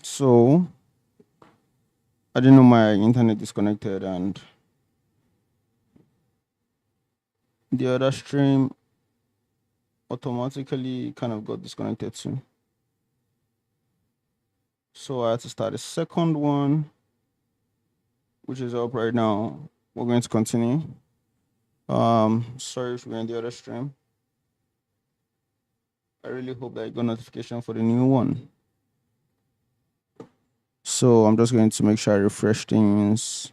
So I didn't know my internet disconnected and the other stream automatically kind of got disconnected too. So I had to start a second one, which is up right now. We're going to continue. Sorry if we're in the other stream. I really hope that you got notification for the new one. So I'm just going to make sure I refresh things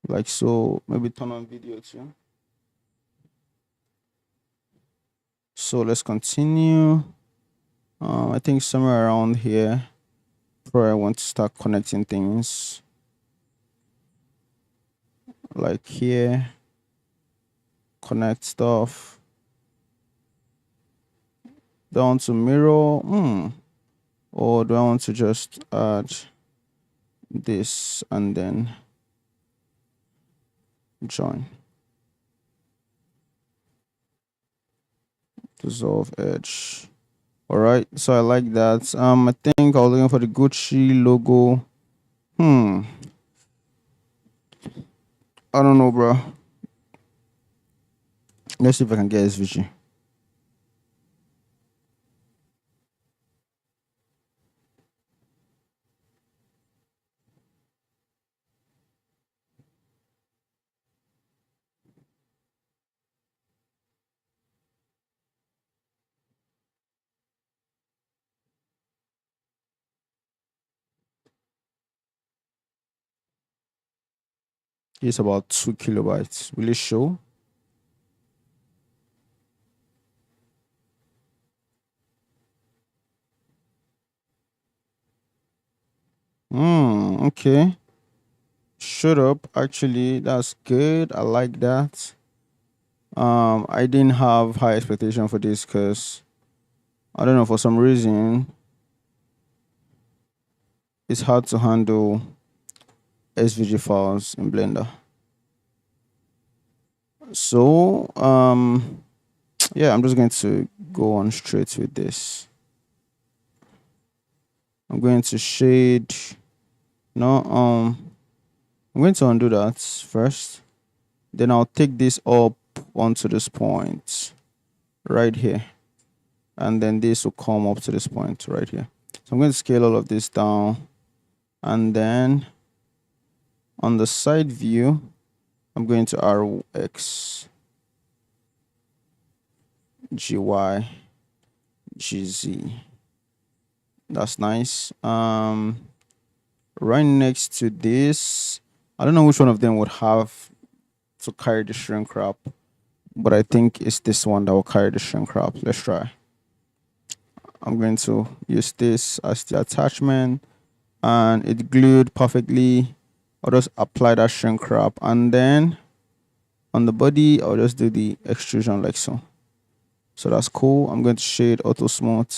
like so. Maybe turn on video too. So let's continue. I think somewhere around here, where I want to start connecting things. Like here, connect stuff. Do I want to mirror? Or do I want to just add this and then join? Dissolve edge. All right, so I like that. I think I was looking for the Gucci logo. I don't know, bro. Let's see if I can get SVG. It's about 2 kilobytes. Will it show? Okay. Shut up. Actually, that's good. I like that. I didn't have high expectation for this because I don't know, for some reason it's hard to handle SVG files in Blender. So yeah, I'm just going to go on straight with this. I'm going to shade. No, I'm going to undo that first. Then I'll take this up onto this point right here. And then this will come up to this point right here. So I'm going to scale all of this down. And then on the side view, I'm going to RX, GY, GZ. That's nice. Right next to this, I don't know which one of them would have to carry the shrink wrap, but I think it's this one that will carry the shrink wrap. Let's try. I'm going to use this as the attachment, and it glued perfectly. I'll just apply that shrink wrap, and then on the body, I'll just do the extrusion like so. So that's cool. I'm going to shade auto smooth.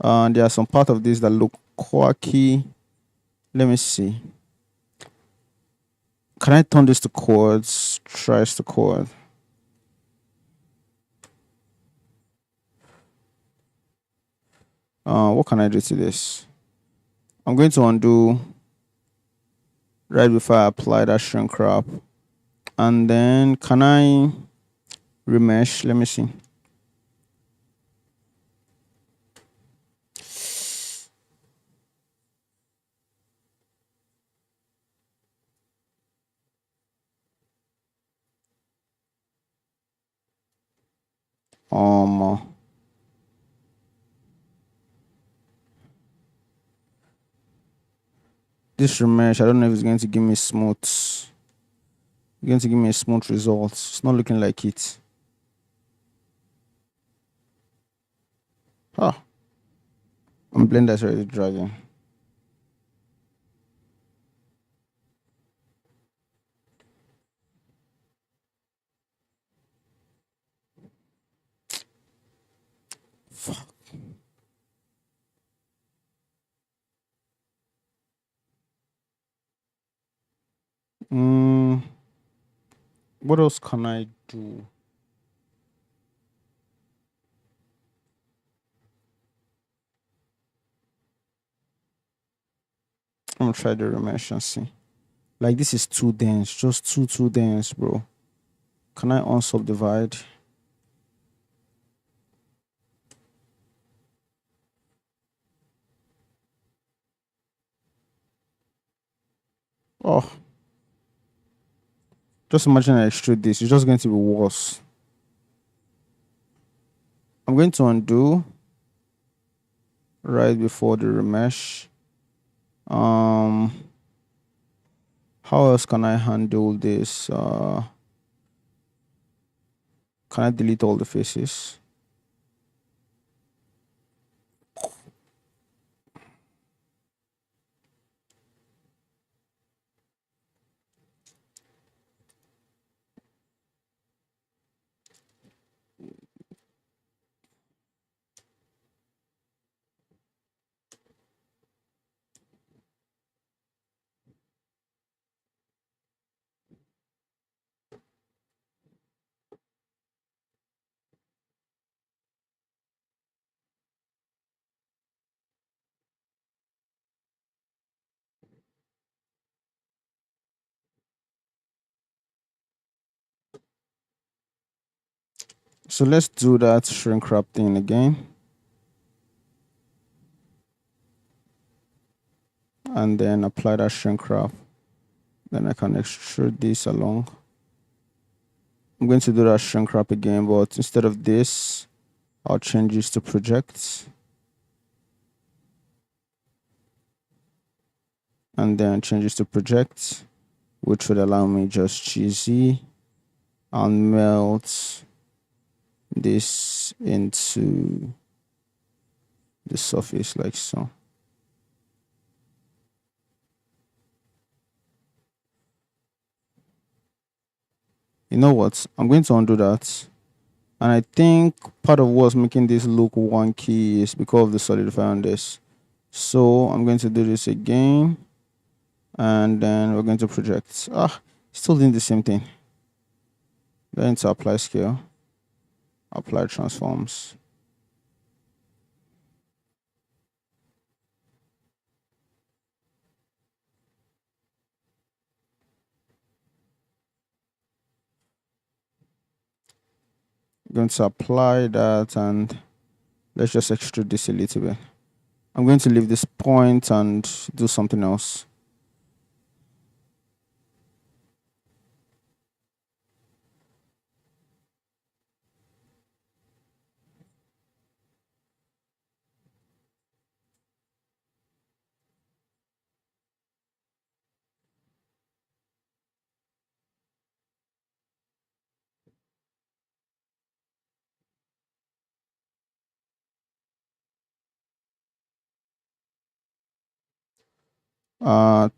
There are some part of this that look quirky. Let me see. Can I turn this to chords? Trace to chord. What can I do to this? I'm going to undo right before I apply that shrink wrap. And then can I remesh? Let me see. This remesh, I don't know if it's going to give me smooth. It's going to give me a smooth result. It's not looking like it. Ah, and Blender's already dragging. Fuck. What else can I do? I'm gonna try the remesh and see. Like this is too dense, just too dense, bro. Can I unsubdivide? Oh, just imagine I extrude this. It's just going to be worse. I'm going to undo right before the remesh. How else can I handle this? Can I delete all the faces? So let's do that shrink wrap thing again. And then apply that shrink wrap. Then I can extrude this along. I'm going to do that shrink wrap again, but instead of this, I'll change this to projects. And then change this to projects, which would allow me just cheesy and melt this into the surface like so. You know what? I'm going to undo that. And I think part of what's making this look wonky is because of the solidify on this. So I'm going to do this again. And then we're going to project. Still doing the same thing. Going to apply scale. Apply transforms. Going to apply that and let's just extrude this a little bit. I'm going to leave this point and do something else.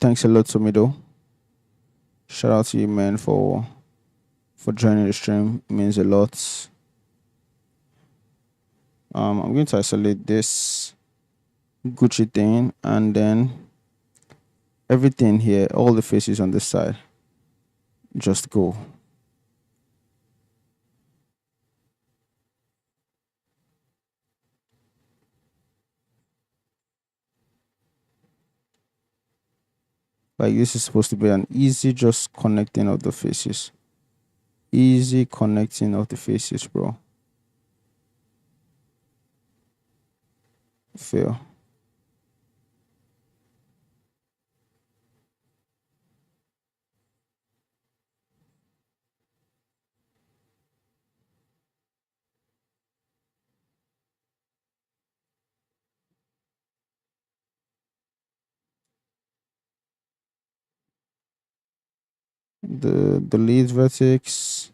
Thanks a lot to me though. Shout out to you, man, for joining the stream. It means a lot. I'm going to isolate this Gucci thing and then everything here, all the faces on this side, just go. Like this is supposed to be an easy just connecting of the faces. Easy connecting of the faces, bro. Fail. The lead vertex.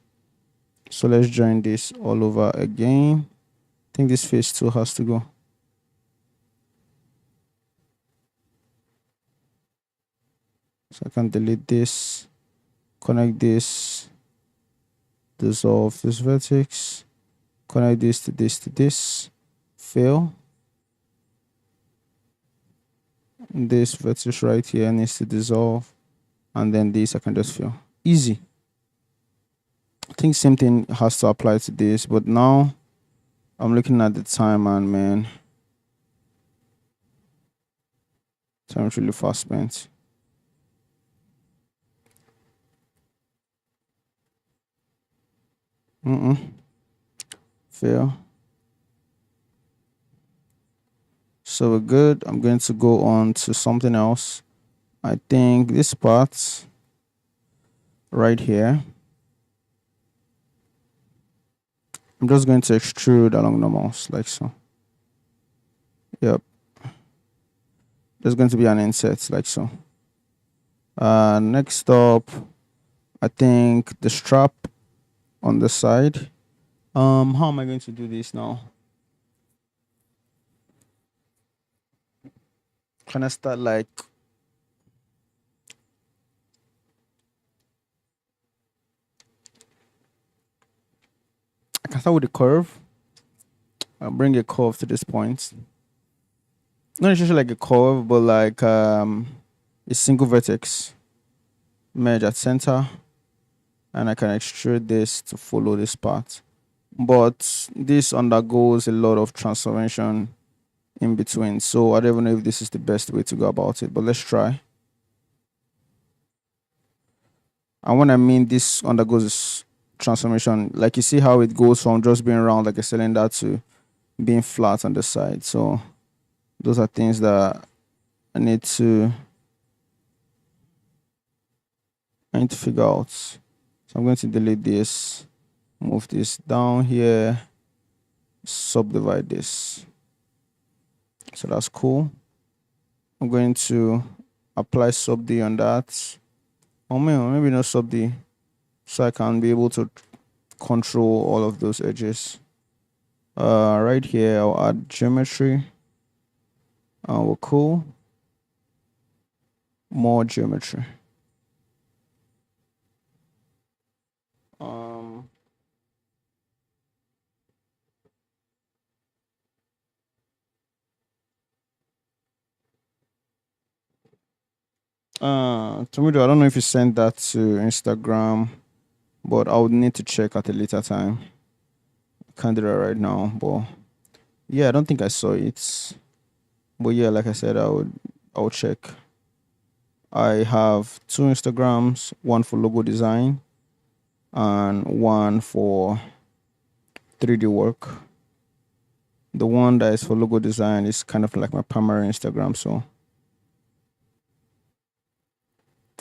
So let's join this all over again. I think this phase 2 has to go. So I can delete this, connect this, dissolve this vertex, connect this to this to this, fail. This vertex right here needs to dissolve, and then this I can just fill. Easy. I think same thing has to apply to this, but now I'm looking at the time and man, Time really fast spent. Fail. So we're good. I'm going to go on to something else. I think this part right here, I'm just going to extrude along the mouse like so. Yep. There's going to be an inset like so. Next up, I think the strap on the side. How am I going to do this now? Can I start like I can start with a curve. I'll bring a curve to this point. Not necessarily like a curve, but like a single vertex. Merge at center, and I can extrude this to follow this path. But this undergoes a lot of transformation in between. So I don't even know if this is the best way to go about it, but let's try. And when I mean this undergoes transformation, like you see how it goes from just being round like a cylinder to being flat on the side. So those are things that I need to figure out. So I'm going to delete this, move this down here, subdivide this. So that's cool. I'm going to apply sub D on that. Or maybe not sub D. So I can be able to control all of those edges. Right here, I'll add geometry. We're cool. More geometry. Tomato, I don't know if you sent that to Instagram, but I would need to check at a later time. Can't do that right now, but yeah, I don't think I saw it. But yeah, like I said, I'll check. I have two Instagrams, one for logo design and one for 3D work. The one that is for logo design is kind of like my primary Instagram, so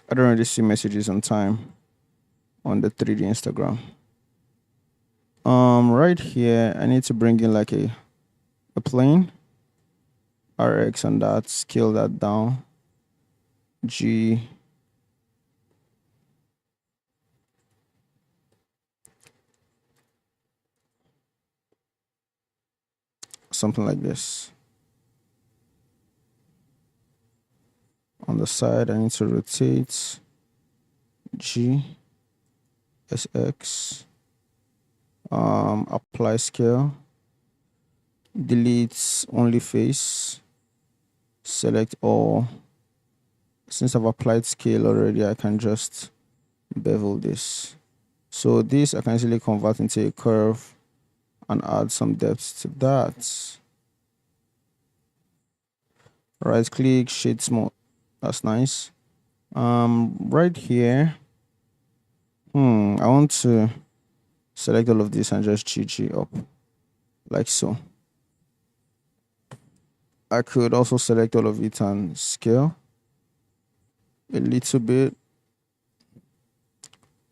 I don't really see messages on time on the 3D Instagram. Right here, I need to bring in like a plane. RX on that, scale that down. G. Something like this. On the side, I need to rotate G, SX, apply scale, delete only face, select all. Since I've applied scale already, I can just bevel this. So this I can easily convert into a curve and add some depth to that. Right click, shade smooth. That's nice. Right here, I want to select all of this and just GG up like so. I could also select all of it and scale a little bit.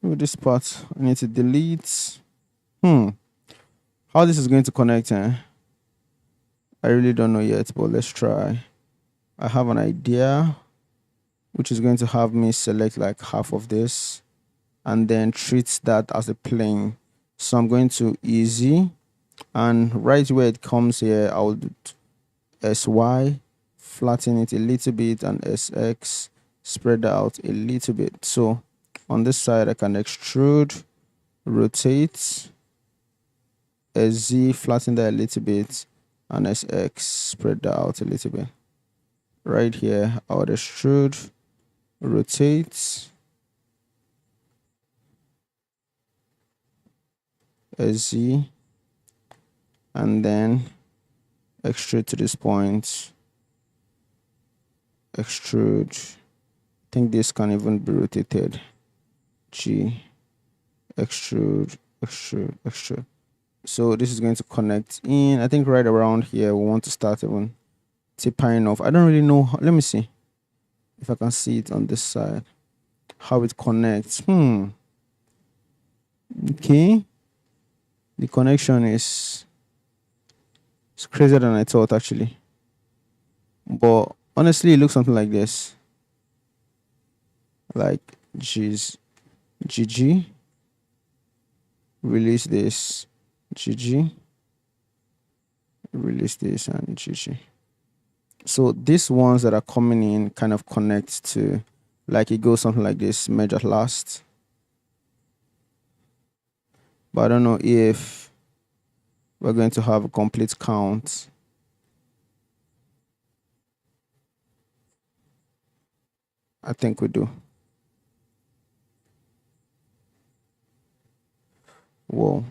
With this part, I need to delete. How this is going to connect, I really don't know yet, but let's try. I have an idea, which is going to have me select like half of this and then treat that as a plane. So I'm going to easy, and right where it comes here, I'll do SY, flatten it a little bit, and SX, spread that out a little bit. So on this side, I can extrude, rotate, SZ, flatten that a little bit, and SX, spread that out a little bit. Right here, I would extrude, rotate, SZ, and then extrude to this point. extrude. I think this can even be rotated. G, extrude, extrude, extrude. So this is going to connect in. I think right around here we want to start even tapering off. I don't really know. Let me see if I can see it on this side. How it connects. Okay. The connection is it's crazier than I thought actually. But honestly, it looks something like this. Like G's GG. Release this. GG. Release this and GG. So these ones that are coming in kind of connect to, like it goes something like this, merge at last. But I don't know if we're going to have a complete count. I think we do. Whoa.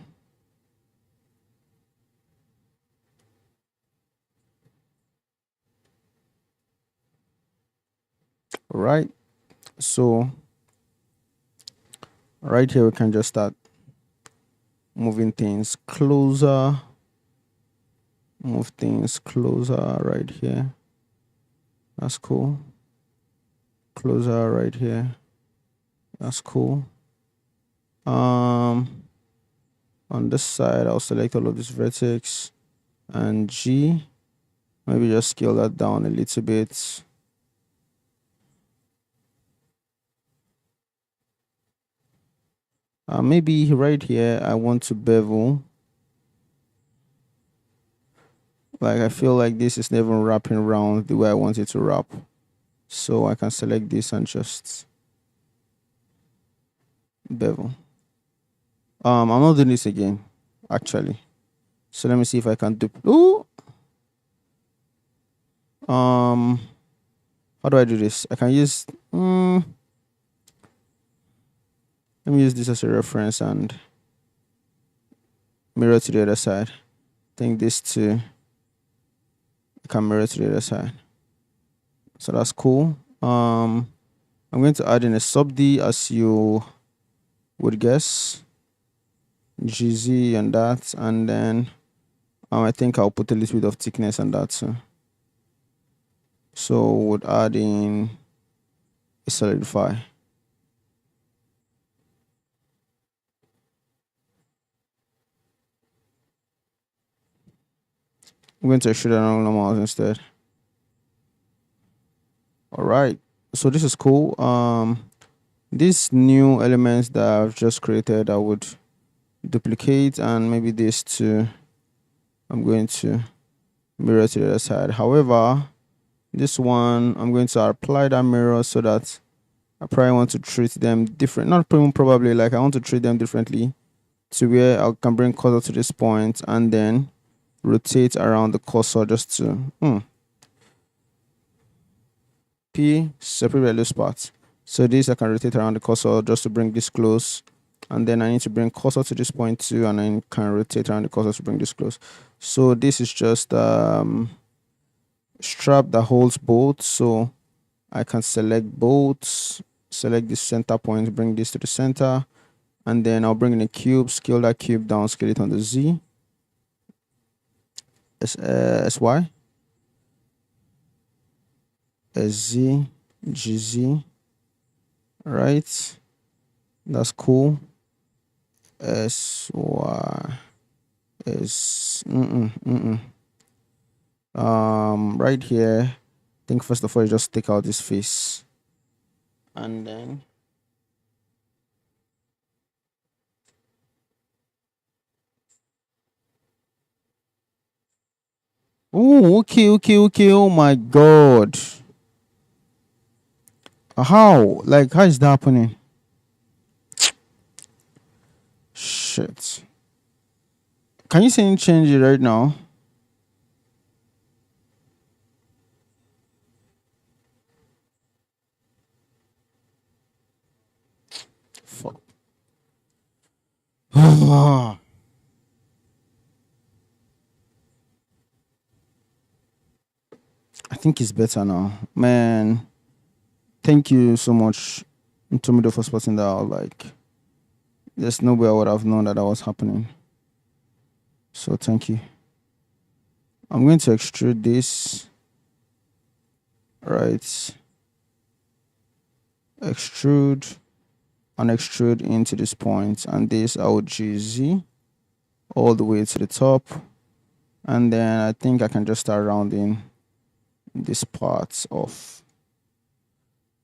All right. So right here we can just start moving things closer. Move things closer right here. That's cool. Closer right here. That's cool. On this side, I'll select all of this vertex and G. Maybe just scale that down a little bit. Maybe right here, I want to bevel. Like I feel like this is never wrapping around the way I want it to wrap. So I can select this and just bevel. I'm not doing this again, actually. So let me see if I can do. Ooh. How do I do this? I can use. Let me use this as a reference and mirror to the other side. I think this too. I can mirror to the other side. So that's cool. I'm going to add in a sub D as you would guess. GZ and that, and then I think I'll put a little bit of thickness on that too. So would add in a solidify. I'm going to extrude along normals instead. All right. So this is cool. These new elements that I've just created, I would duplicate, and maybe this too. I'm going to mirror to the other side. However, this one, I'm going to apply that mirror so that I probably want to treat them different. Not probably, like I want to treat them differently to where I can bring cursor to this point and then rotate around the cursor just to P separate value spot. So this I can rotate around the cursor just to bring this close, and then I need to bring cursor to this point too, and then can rotate around the cursor to bring this close. So this is just strap that holds both, so I can select both, select the center point, bring this to the center, and then I'll bring in a cube, scale that cube down, scale it on the Z, SY, SZ, GZ, right? That's cool. SY, right here, I think first of all, you just take out this face, and then oh, okay. Oh my god. How? Like, how is that happening? Shit. Can you see any change it right now? Fuck. I think it's better now. Man, thank you so much, Tomido, for spotting that out. Like, there's no way I would have known that was happening. So thank you. I'm going to extrude this. Right. Extrude and extrude into this point. And this I would choose Z all the way to the top. And then I think I can just start rounding this part of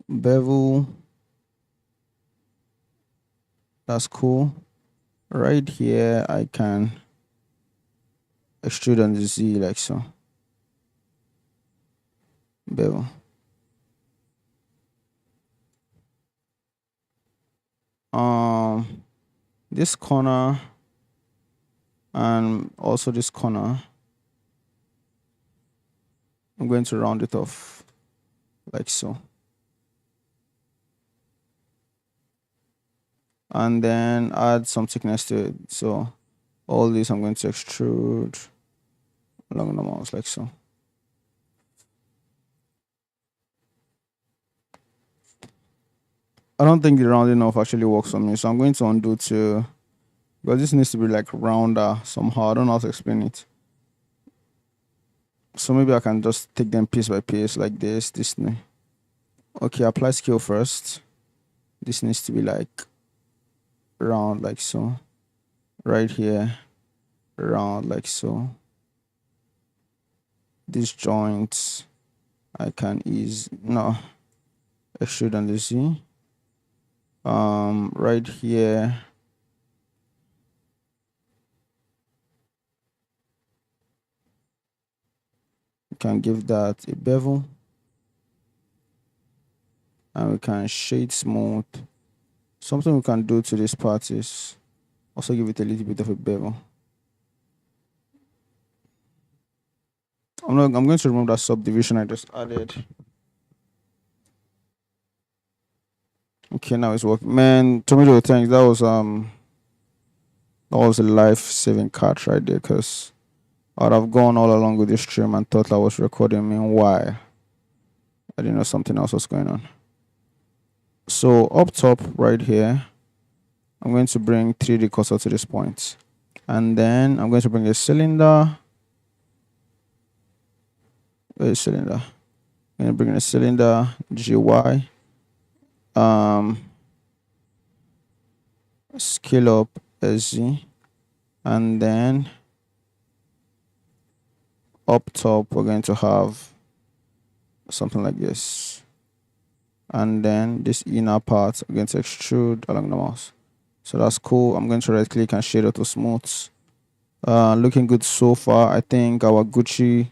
bevel. That's cool. Right here, I can extrude on the Z like so. Bevel. This corner and also this corner, I'm going to round it off like so. And then add some thickness to it. So all this I'm going to extrude along the mouse like so. I don't think the rounding off actually works for me, so I'm going to undo to, because this needs to be like rounder somehow. I don't know how to explain it. So maybe I can just take them piece by piece like this. Okay, apply scale first. This needs to be like round like so. Right here, round like so. These joints I can extrude on the Z. Right here, we can give that a bevel, and we can shade smooth. Something we can do to this part is also give it a little bit of a bevel. I'm going to remove that subdivision I just added. Okay, now it's working. Man, Tomato, thanks. That was a life-saving catch right there, because I'd have gone all along with this stream and thought I was recording. Meanwhile, I didn't know something else was going on. So up top right here, I'm going to bring 3D cursor to this point. And then I'm going to bring a cylinder. Where's the cylinder? I'm going to bring a cylinder, GY. Scale up SZ. And then up top, we're going to have something like this. And then this inner part, I'm going to extrude along the mouse. So that's cool. I'm going to right click and shade auto smooth. Looking good so far. I think our Gucci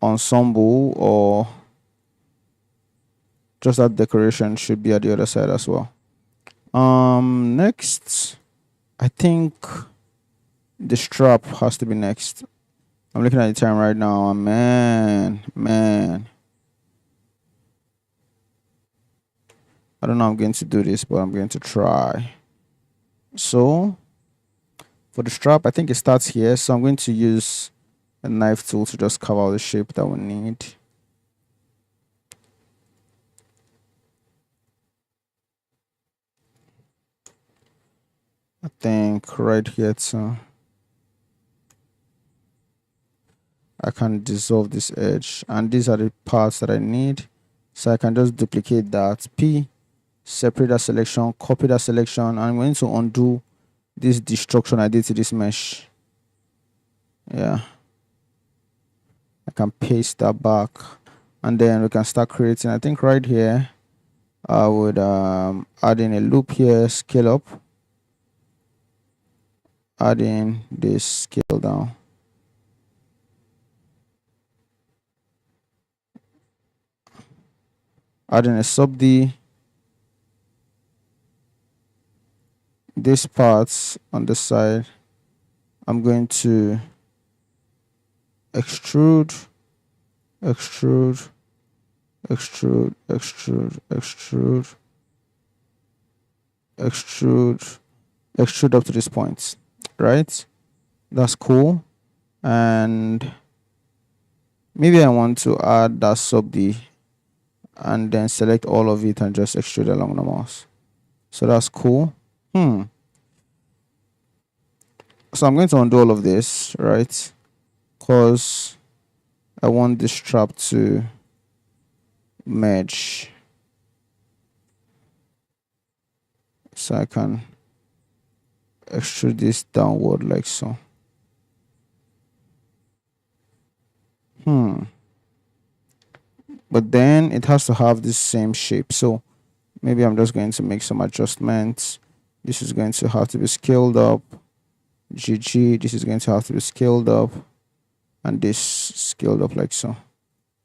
ensemble or just that decoration should be at the other side as well. Next, I think the strap has to be next. I'm looking at the time right now, and man, I don't know how I'm going to do this, but I'm going to try. So for the strap, I think it starts here, so I'm going to use a knife tool to just carve out the shape that we need. I think right here too. I can dissolve this edge, and these are the parts that I need. So I can just duplicate that, P, separate that selection, copy that selection, and I'm going to undo this destruction I did to this mesh. Yeah, I can paste that back, and then we can start creating. I think right here I would add in a loop here, scale up, add in this scale down. Add in a sub D. This part on the side, I'm going to extrude, extrude, extrude, extrude, extrude, extrude, extrude up to this point, right? That's cool. And Maybe I want to add that sub D and then select all of it and just extrude along the mouse. So that's cool. So I'm going to undo all of this, right? Because I want this strap to merge. So I can extrude this downward like so. But then it has to have this same shape. So maybe I'm just going to make some adjustments. This is going to have to be scaled up. GG, this is going to have to be scaled up. And this scaled up like so.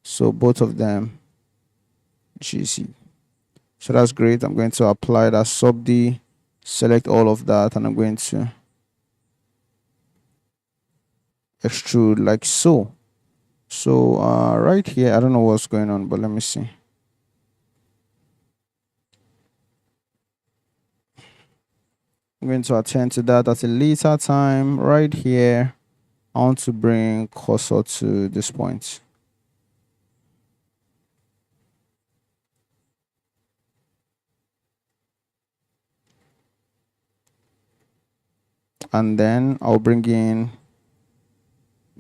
So both of them, GC. So that's great. I'm going to apply that sub D, select all of that, and I'm going to extrude like so. So right here, I don't know what's going on, but let me see. I'm going to attend to that at a later time. Right here, I want to bring cursor to this point. And then I'll bring in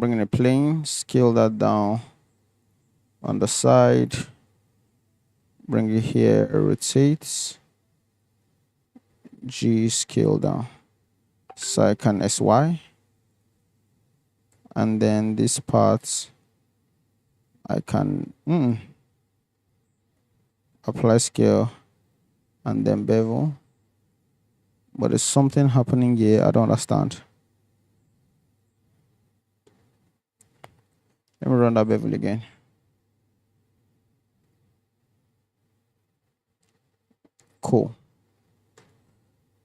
a plane, scale that down on the side, bring it here, rotate, G, scale down. So I can SY. And then this part, I can apply scale and then bevel. But there's something happening here I don't understand. Let me run that bevel again. Cool.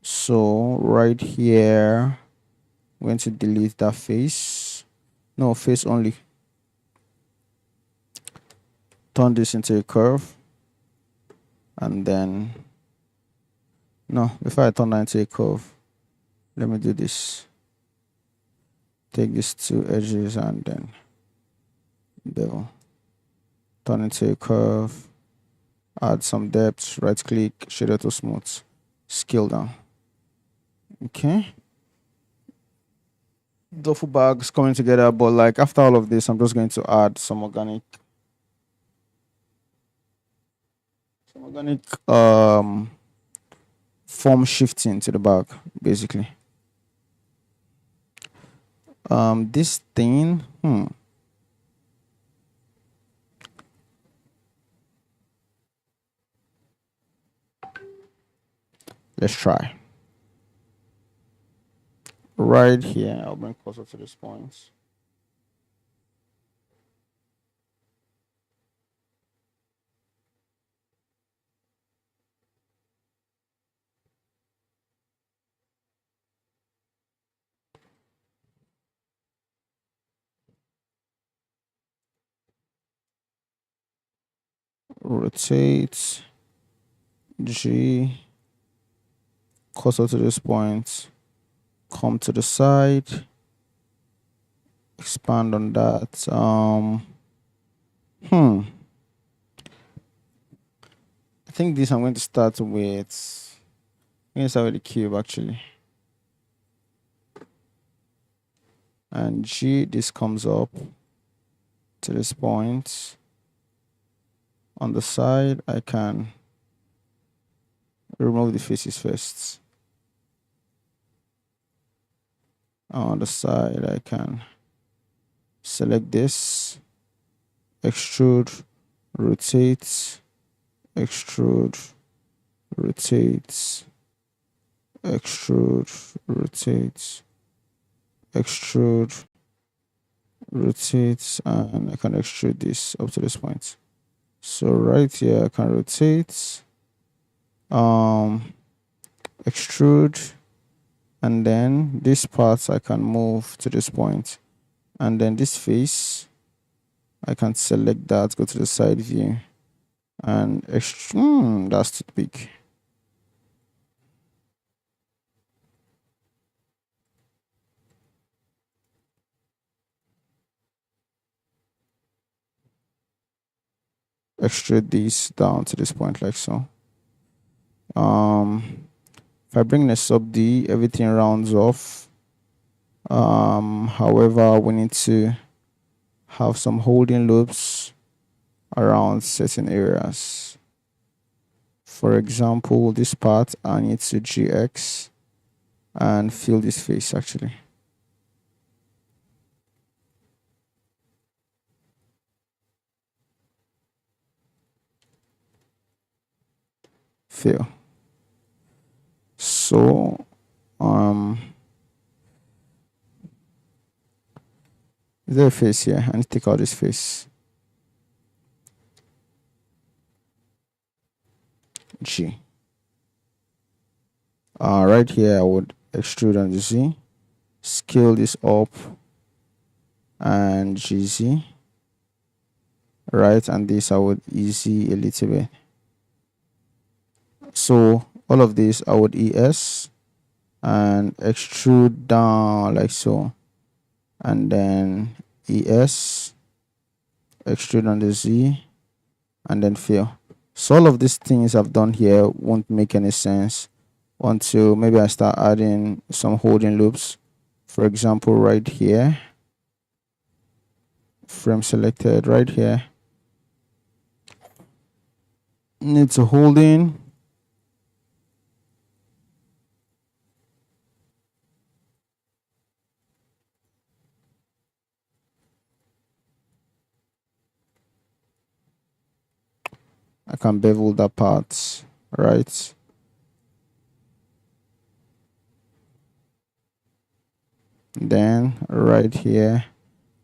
So right here, I'm going to delete that face. No, face only. Turn this into a curve. And then, no, before I turn that into a curve, let me do this. Take these two edges and then bevel. Turn into a curve. Add some depth, right click, shader to smooth, scale down. Okay. Duffel bags coming together, but like after all of this, I'm just going to add some organic form shifting to the bag, basically. This thing, let's try. Right here, I'll bring closer to this point. Rotate, G, closer to this point. Come to the side, expand on that. I think this I'm going to start with. I'm going to start with the cube actually. And G, this comes up to this point. On the side, I can remove the faces first. On the side, I can select this, extrude, rotate, extrude, rotate, extrude, rotate, extrude, rotate, and I can extrude this up to this point. So right here, I can rotate, extrude, and then this part I can move to this point, and then this face I can select that, go to the side view, and that's too big. extrude this down to this point like so. If I bring the sub D, everything rounds off. However, we need to have some holding loops around certain areas. For example, this part I need to GX and fill this face actually. Fill. So is there a face here? I need to take out this face. G. Right here I would extrude on the Z, scale this up and GZ. Right, and this I would easy a little bit. So all of this I would ES and extrude down like so, and then ES, extrude on the Z, and then fill. So all of these things I've done here won't make any sense until maybe I start adding some holding loops. For example, right here, frame selected right here, needs a holding. I can bevel that part, right? Then right here,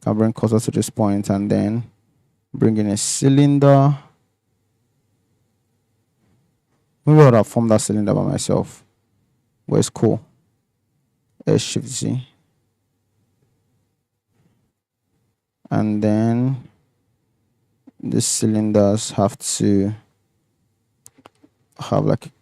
can bring cursor to this point and then bring in a cylinder. Maybe I would have formed that cylinder by myself, but it's cool. S Shift Z. And then the cylinders have to have like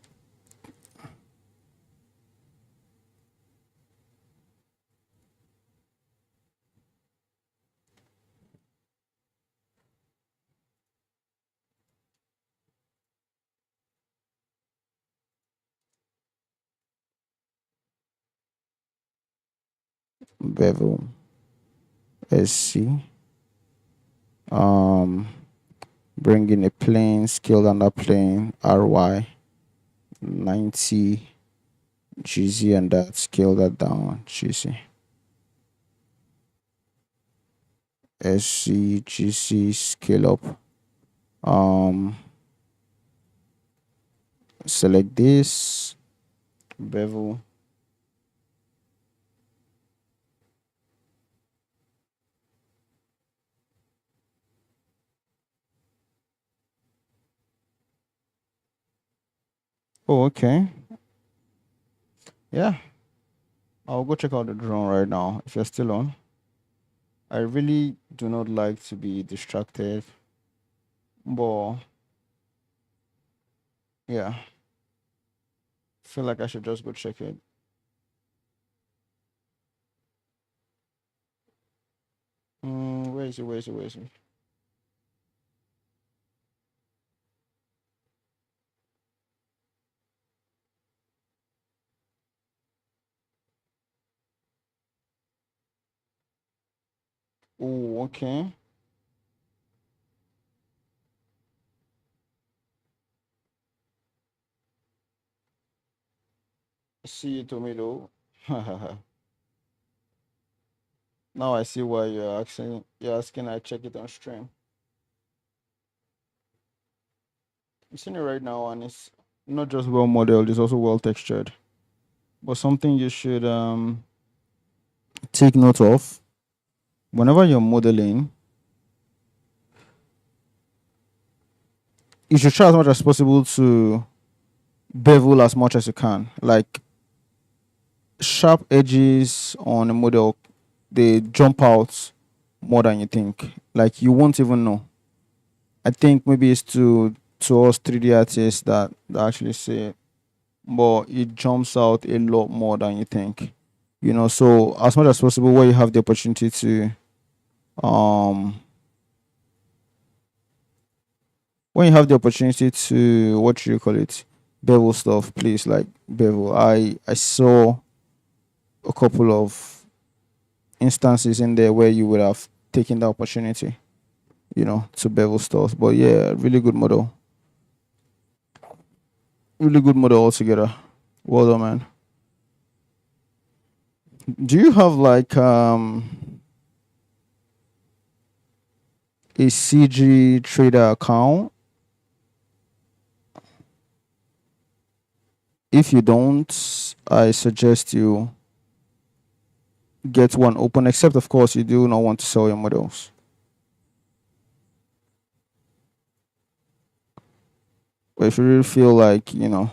bevel SC. Bring in a plane, scale on that plane, RY 90 GZ, and that scale that down, GZ. SC GC scale up. Select this, bevel. Oh, okay. Yeah. I'll go check out the drone right now if you're still on. I really do not like to be distracted, but yeah, feel like I should just go check it. Where is it? Where is it? Where is it? Oh, okay. See you, tomato. Now I see why you're asking. You're asking. I check it on stream. I'm seeing it right now, and it's not just well modeled. It's also well textured. But something you should take note of whenever you're modeling, you should try as much as possible to bevel as much as you can. Like sharp edges on a model, they jump out more than you think. Like you won't even know. I think maybe it's to us 3D artists that actually say it, but it jumps out a lot more than you think. You know, so as much as possible where you have the opportunity to um when you have the opportunity to, what do you call it, bevel stuff, please, like bevel. I saw a couple of instances in there where you would have taken the opportunity, to bevel stuff. But yeah, really good model. Really good model altogether. Well done, man. Do you have like a CGTrader account? If you don't, I suggest you get one open, except of course you do not want to sell your models. But if you really feel like, you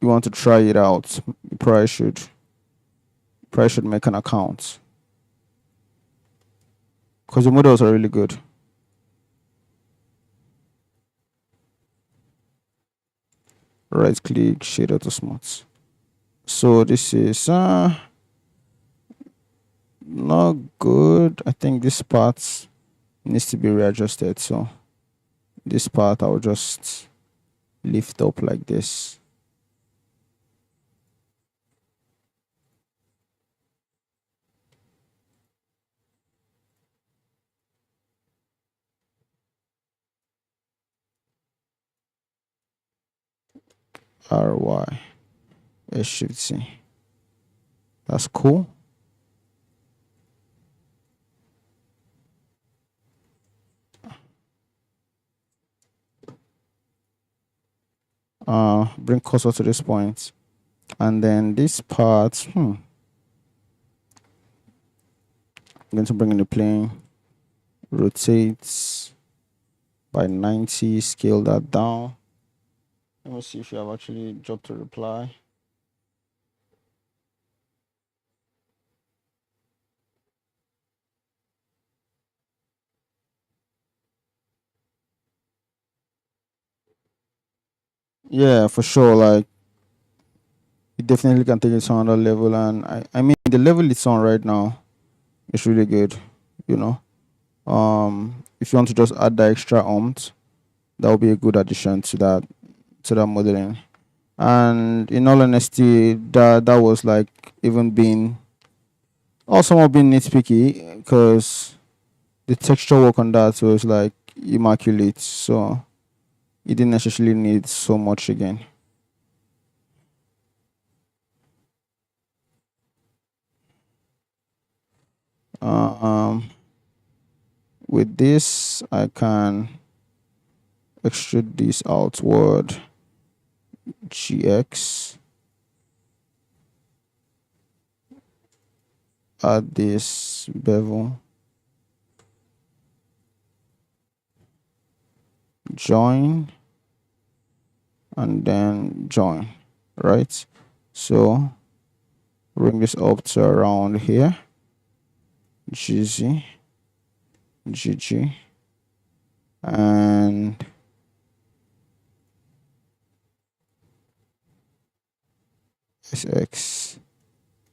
want to try it out, you probably should make an account. Because the models are really good. Right click, shade auto smart. So this is not good. I think this part needs to be readjusted. So this part I'll just lift up like this. RY S shift C. That's cool. Bring cursor to this point. And then this part, I'm going to bring in the plane, rotate by 90, scale that down. Let me see if you have actually dropped a reply. Yeah, for sure. Like, you definitely can take it to another level. And I mean, the level it's on right now is really good, you know. If you want to just add the extra omt, that would be a good addition to that modeling. And in all honesty, that was like even being also being nitpicky, because the texture work on that was like immaculate. So you didn't necessarily need so much again. Um, with this, I can extrude this outward, GX, add this bevel, join, and then join, right? So bring this up to around here, GZ, GG, and SX,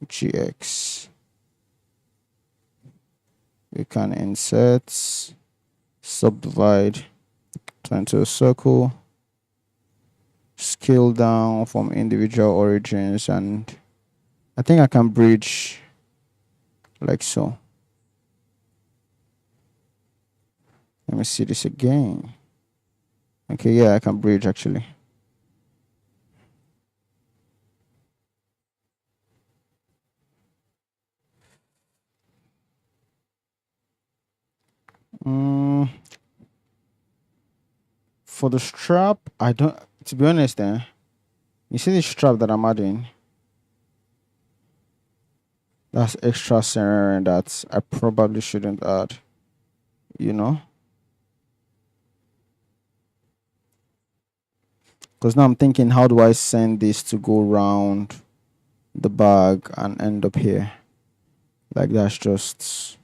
GX. We can insert, subdivide, turn to a circle, scale down from individual origins, and I think I can bridge like so. Let me see this again. Okay, yeah, I can bridge actually. For the strap, I don't, to be honest, you see the strap that I'm adding? That's extra center that I probably shouldn't add, you know? Because now I'm thinking, how do I send this to go around the bag and end up here? Like, that's just,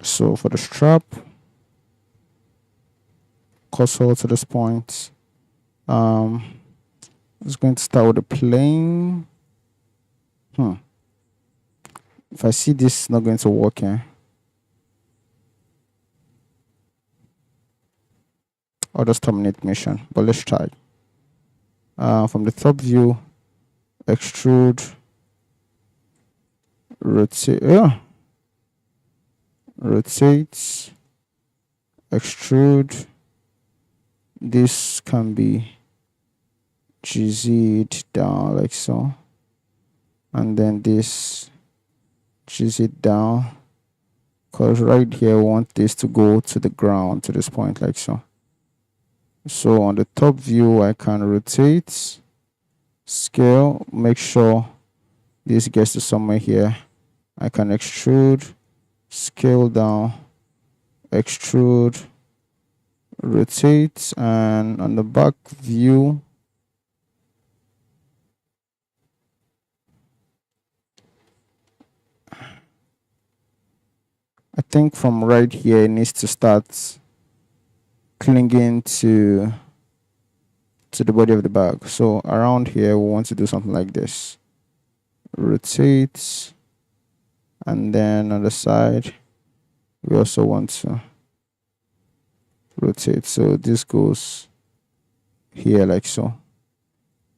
So for the strap, cursor to this point. It's going to start with a plane. If I see this not going to work, I'll just terminate mission. But let's try. From the top view, extrude, rotate, extrude. This can be GZ'd down like so, and then this GZ'd down, because right here we want this to go to the ground, to this point like so. So on the top view, I can rotate, scale, make sure this gets to somewhere here. I can extrude, scale down, extrude, rotate, and on the back view, I think from right here it needs to start clinging to the body of the bag. So around here we want to do something like this. Rotate, and then on the side we also want to rotate. So this goes here like so.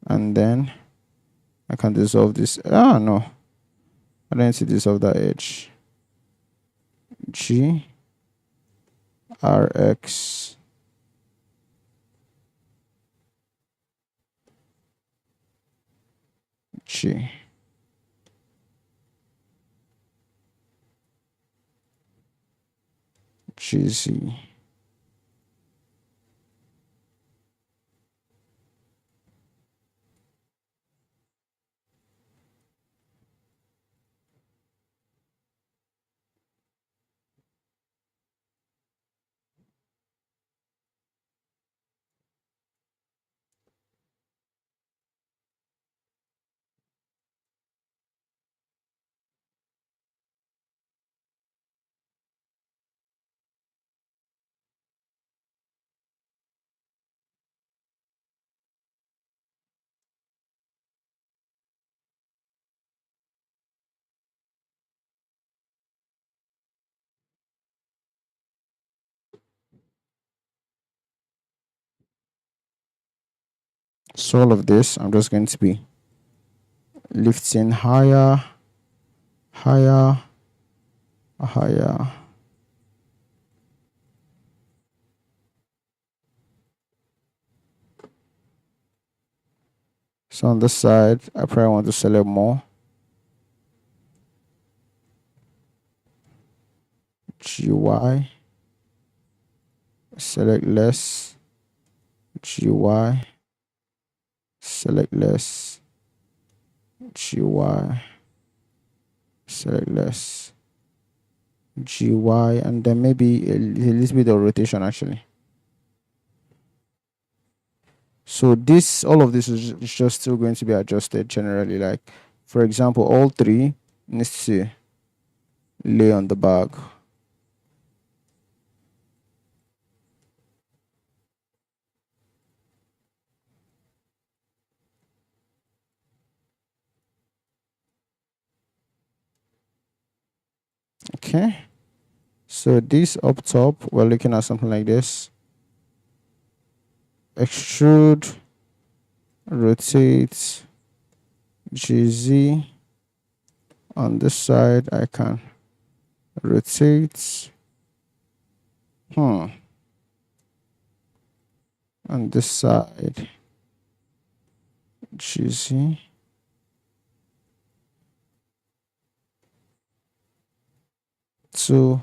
And then I can dissolve this. No. I don't need to dissolve that edge. G RX G. GZ. So all of this, I'm just going to be lifting higher, higher, higher. So on this side, I probably want to select more. GY. Select less. GY. Select less. GY. Select less. GY, and then maybe a little bit of rotation actually. So this, all of this is just still going to be adjusted generally. Like for example, all three needs to lay on the bag. Okay. So this up top, we're looking at something like this. Extrude, rotate, GZ. On this side, I can rotate. On this side, GZ. To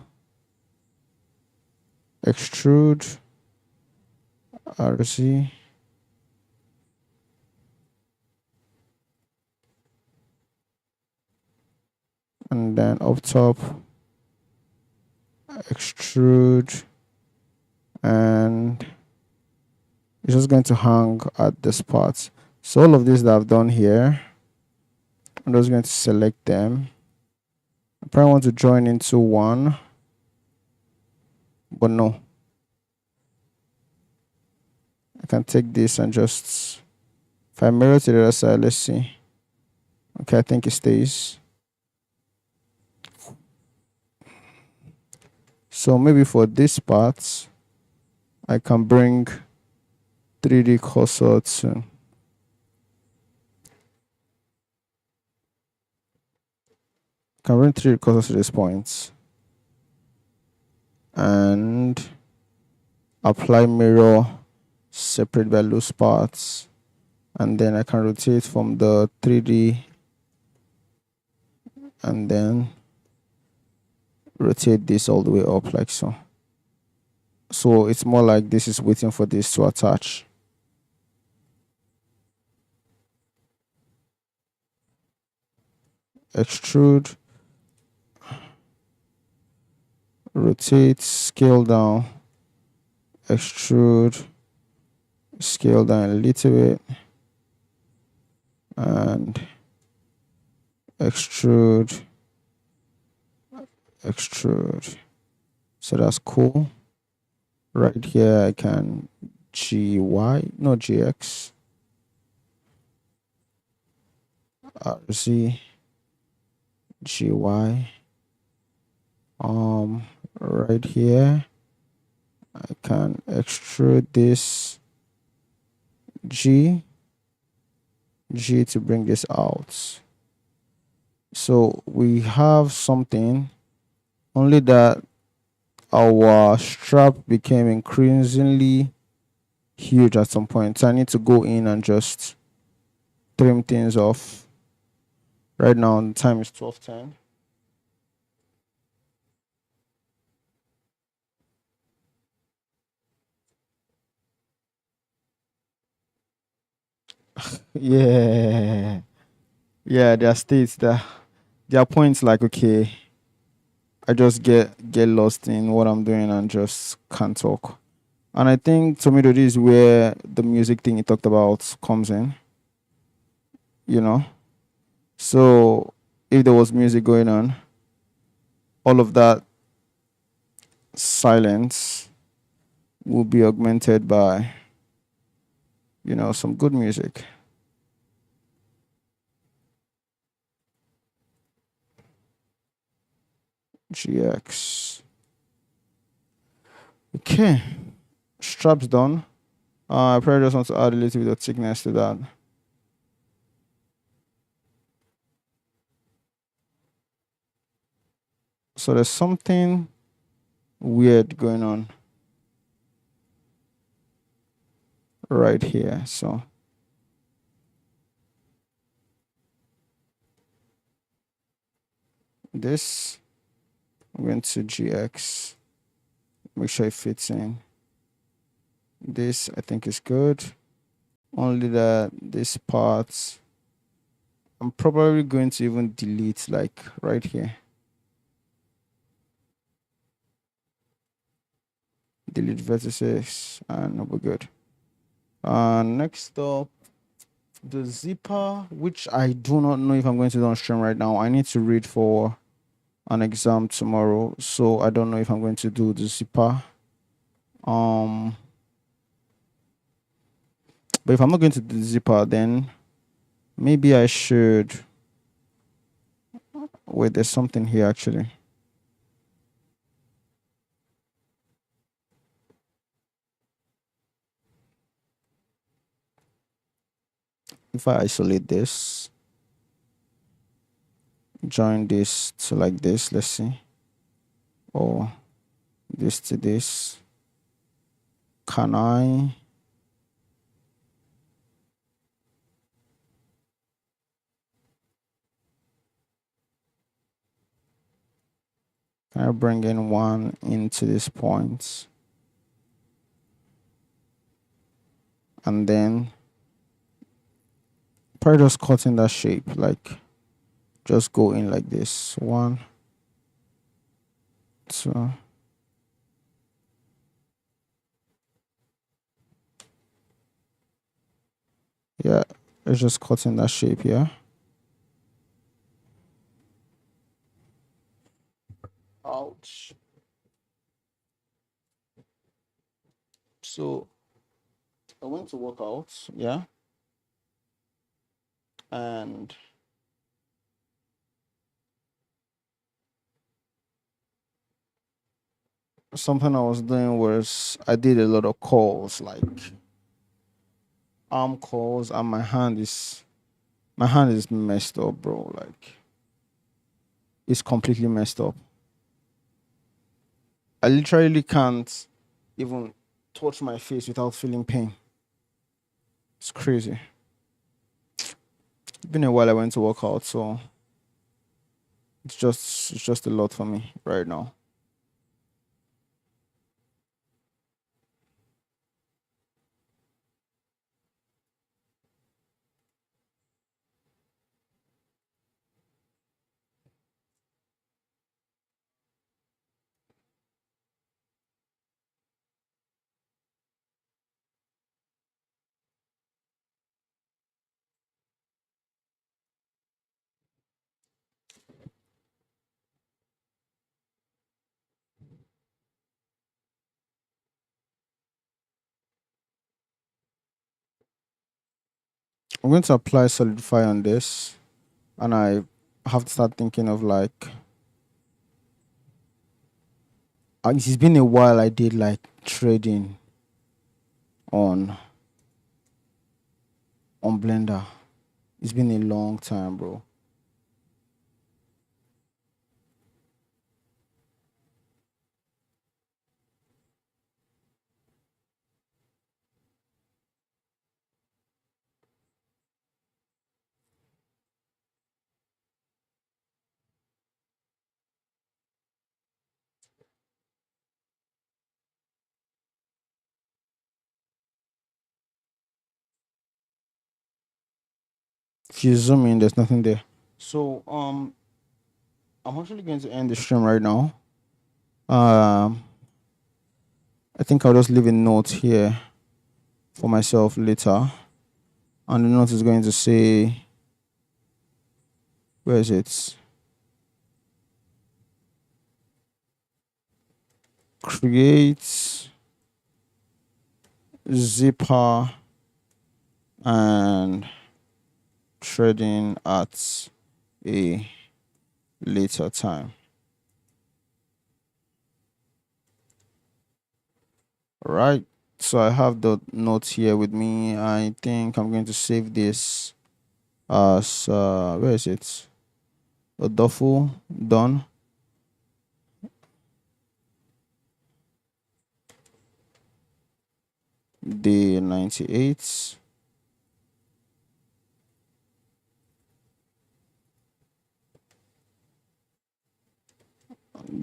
extrude, RZ. And then up top, extrude, and it's just going to hang at the spots. So all of this that I've done here, I'm just going to select them. I probably want to join into one. but no, I can take this and just, if I mirror to the other side, let's see. Okay, I think it stays. So maybe for this part, I can bring 3D cursor to, can bring 3D cursor to this point and apply mirror, separate by loose parts, and then I can rotate from the 3D and then rotate this all the way up like so. So it's more like this is waiting for this to attach. Extrude, rotate, scale down, extrude, scale down a little bit, and extrude, extrude. So that's cool. Right here I can GY, no GX, RZ, GY. Right here I can extrude this G to bring this out. So we have something, only that our strap became increasingly huge at some point. So I need to go in and just trim things off. Right now the time is 12:10. Yeah. Yeah, there are states that there are points like, okay, I just get lost in what I'm doing and just can't talk. And I think Tomato, this is where the music thing you talked about comes in, you know. So if there was music going on, all of that silence will be augmented by, you know, some good music. GX. Okay. Straps done. I probably just want to add a little bit of thickness to that. So there's something weird going on right here. So this, I'm going to GX, make sure it fits in. This I think is good. Only that this part, I'm probably going to even delete like right here. Delete vertices and we're good. Next up, the zipper, which I do not know if I'm going to do on stream right now. I need to read for an exam tomorrow, so I don't know if I'm going to do the zipper. But if I'm not going to do the zipper, then maybe I should. Wait, there's something here actually. If I isolate this, join this to like this, let's see. Or this to this. Can I? Can I bring in one into this point? And then probably just cut in that shape, like just go in like this. 1, 2. Yeah, it's just cut in that shape, yeah. Ouch. So I went to work out, yeah, and something I was doing was I did a lot of calls, like arm calls, and my hand is messed up, bro. Like it's completely messed up. I literally can't even touch my face without feeling pain. It's crazy. It's been a while I went to work out, so it's just a lot for me right now. I'm going to apply Solidify on this, and I have to start thinking of like it's been a while I did like trading on Blender. It's been a long time, bro. If you zoom in, there's nothing there. So I'm actually going to end the stream right now. Um, I think I'll just leave a note here for myself later, and the note is going to say, where is it? Create zipper and trading at a later time. All right. So I have the notes here with me. I think I'm going to save this as where is it? A duffel done. Day 98.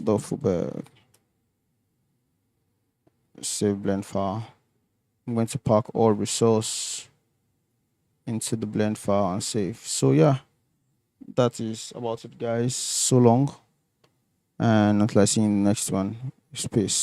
Duffel bag. Save blend file. I'm going to pack all resource into the blend file and save. So yeah, that is about it, guys. So long, and until I see you in the next one. Space.